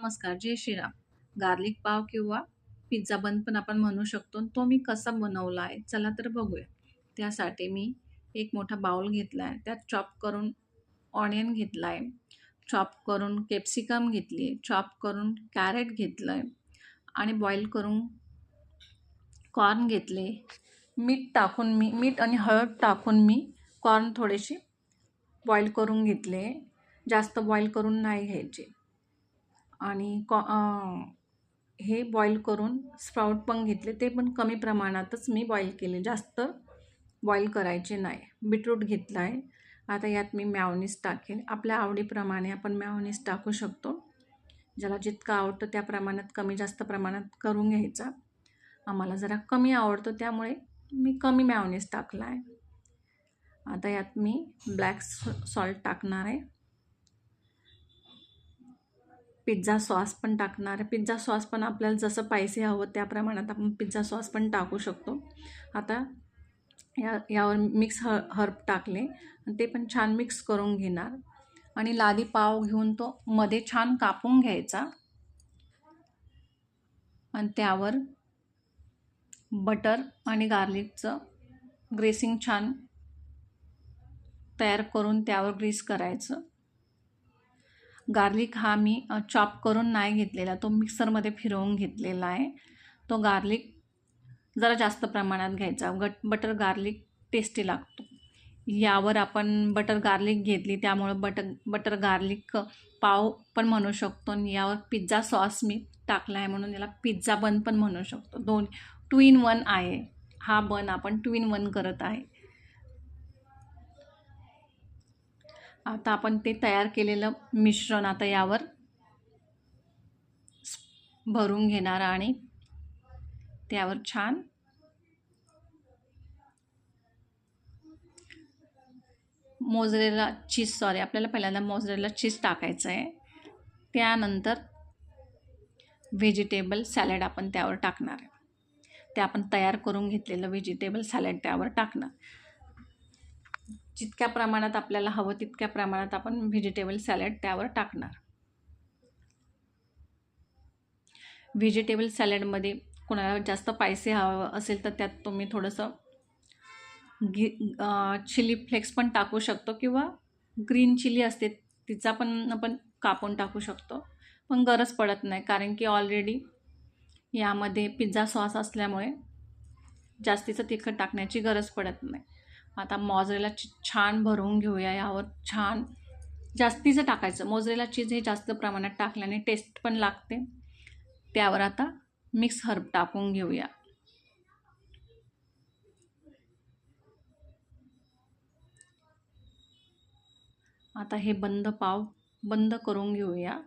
नमस्कार, जय श्रीराम. गार्लिक पाव किंवा पिझ्झा बन पण आपण म्हणू शकतो. तो मी कसा बनवला आहे, चला तर बघूया. त्यासाठी मी एक मोठा बाउल घेतला आहे. त्यात चॉप करून ऑनियन घेतला आहे, चॉप करून कॅप्सिकम घेतली आहे, चॉप करून कॅरेट घेतलं आहे आणि बॉईल करून कॉर्न घेतले. मीठ आणि हळद टाकून मी कॉर्न थोडेसे बॉईल करून घेतले. जास्त बॉईल करून नाही घ्यायचे. आणि हे बॉईल करून स्प्राउट पण घेतले, ते पण कमी प्रमाणातच मी बॉईल केले, जास्त बॉईल करायचे नाही. बीटरूट घेतला आहे. आता यात मी मेयोनीज टाकेन. आपल्या आवडीप्रमाणे आपण मेयोनीज टाकू शकतो. ज्याला जितकं आवडतं त्या प्रमाणात कमी जास्त प्रमाणात करून घ्यायचा. आम्हाला जरा कमी आवडतं त्यामुळे मी कमी मेयोनीज टाकला आहे. आता यात मी ब्लॅक सॉल्ट टाकणार आहे. पिझ्झा सॉस पण टाकणार आहे. पिझ्झा सॉस पण आपल्याला जसं स्पायसी हवं त्या प्रमाणात आपण पिझ्झा सॉस पण टाकू शकतो. आता यावर मिक्स हर्ब टाकले आणि ते पण छान मिक्स करून घेणार आणि लादी पाव घेऊन तो मध्ये छान कापून घ्यायचा आणि त्यावर बटर आणि गार्लिकचं ग्रेसिंग छान तयार करून त्यावर ग्रीस करायचं. गार्लिक हा मी चॉप करून नाही घेतलेला, तो मिक्सरमध्ये फिरवून घेतलेला आहे. तो गार्लिक जरा जास्त प्रमाणात घ्यायचा. बटर गार्लिक टेस्टी लागतो. यावर आपण बटर गार्लिक घेतली त्यामुळं बटर गार्लिक पाव पण म्हणू शकतो आणि यावर पिझ्झा सॉस मी टाकला आहे म्हणून याला पिझ्झा बन पण म्हणू शकतो. 2 in 1 आहे हा बन. आपण 2 in 1 करत आहे. आता आपण ते तयार केलेलं मिश्रण आता यावर भरून घेणार आणि त्यावर छान आपल्याला पहिल्यांदा मोझरेला चीज टाकायचं आहे. त्यानंतर व्हेजिटेबल सॅलड आपण त्यावर टाकणार आहे. ते आपण तयार करून घेतलेलं व्हेजिटेबल सॅलड त्यावर टाकणार. जितक्या प्रमाणात आपल्याला हवं तितक्या प्रमाणात आपण व्हेजिटेबल सॅलड त्यावर टाकणार. व्हेजिटेबल सॅलडमध्ये कोणाला जास्त स्पायसी हवं असेल तर त्यात तुम्ही थोडंसं चिली फ्लेक्स पण टाकू शकतो किंवा ग्रीन चिली असते तिचा पण आपण कापून टाकू शकतो, पण गरज पडत नाही कारण की ऑलरेडी यामध्ये पिझ्झा सॉस असल्यामुळे जास्तीचं तिखट टाकण्याची गरज पडत नाही. आता मोझरेला चीज छान भरून घेऊया. यावर छान जास्तीचं टाकायचं. मोझरेला चीज हे जास्त प्रमाणात टाकल्याने टेस्ट पण लागते. त्यावर आता मिक्स हर्ब टाकून घेऊया. आता हे पाव बंद करून घेऊया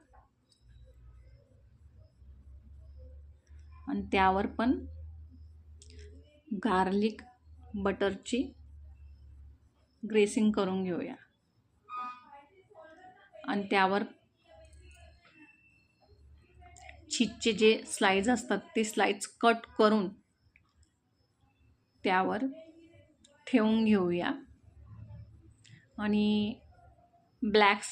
आणि त्यावर पण गार्लिक बटरची ग्रेसिंग करून घेऊया आणि त्यावर चीजचे जे स्लाइस असतात ते स्लाइस कट करून त्यावर ठेवून घेऊया आणि ब्लॅक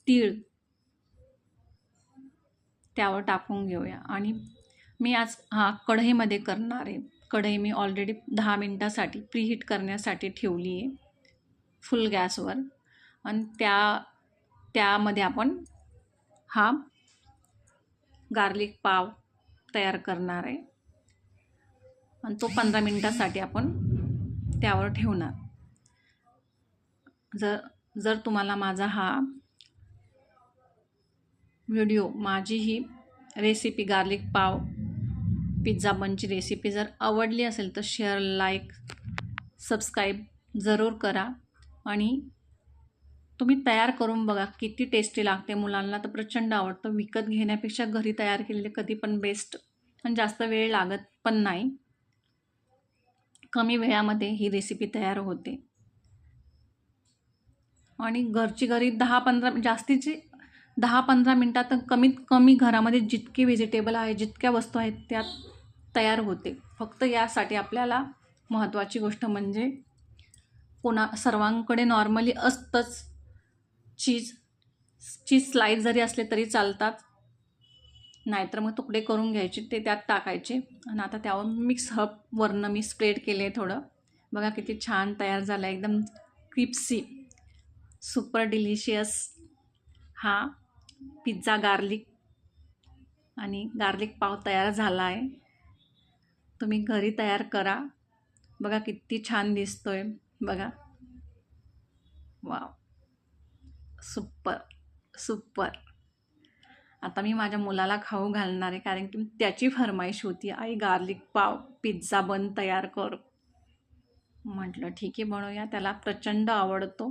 तीळ त्यावर टाकून घेऊया. आणि मी आज कढईमध्ये करणार आहे. कढई मी ऑलरेडी 10 मिनटासाठी प्रीहीट करण्यासाठी ठेवली आहे फुल गॅसवर आणि त्यामध्ये आपण हा गार्लिक पाव तयार करणार आहे आणि तो 15 मिनटासाठी आपण त्यावर ठेवणार. जर तुम्हाला माझा हा व्हिडिओ, माझी ही रेसिपी गार्लिक पाव पिझ्झा बनची रेसिपी जर आवडली असेल तर शेअर, लाईक, सबस्क्राईब जरूर करा आणि तुम्ही तयार करून बघा. किती टेस्टी लागते. मुलांना तर प्रचंड आवडतं. विकत घेण्यापेक्षा घरी तयार केलेले कधी पण बेस्ट आणि जास्त वेळ लागत पण नाही. कमी वेळामध्ये ही रेसिपी तयार होते आणि घरची घरी 10-15 मिनटात कमीत कमी घरामध्ये जितके व्हेजिटेबल आहे, जितक्या वस्तू आहेत त्यात तयार होते. फक्त यासाठी आपल्याला महत्त्वाची गोष्ट म्हणजे सर्वांकडे नॉर्मली असतंच चीज, चीज स्लाइस जरी असले तरी चालतात, नाहीतर मग तुकडे करून घ्यायचे, ते त्यात टाकायचे आणि आता त्यावर मिक्स हब वरनं मी स्प्रेड केले थोडं. बघा किती छान तयार झालं आहे, एकदम क्रिप्सी, सुपर डिलिशियस हा पिझ्झा गार्लिक आणि गार्लिक पाव तयार झाला आहे. तुम्ही घरी तयार करा. बघा किती छान दिसतोय. बघा, वाव, सुपर सुपर. आता मी माझ्या मुलाला खाऊ घालणार आहे, कारण की त्याची फरमाईश होती, आई गार्लिक पाव पिझ्झा बन तयार कर. म्हटलं ठीक आहे, बनवूया. त्याला प्रचंड आवडतो.